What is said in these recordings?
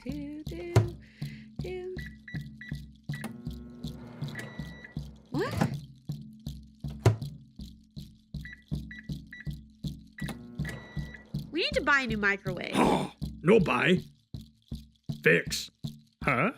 Do, do, do. What? We need to buy a new microwave. No buy. Fix. Huh?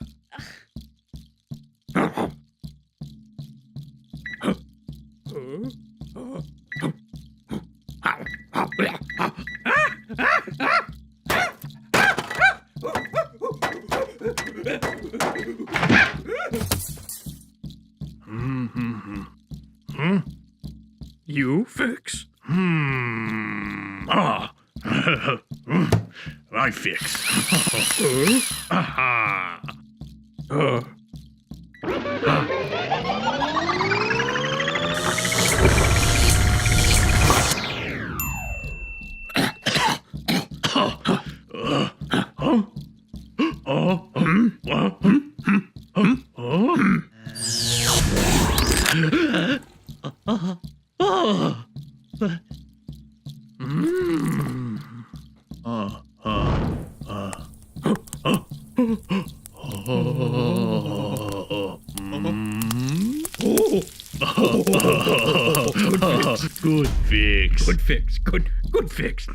You fix? I fix. Aha. Good fix. Good fix. Good fix.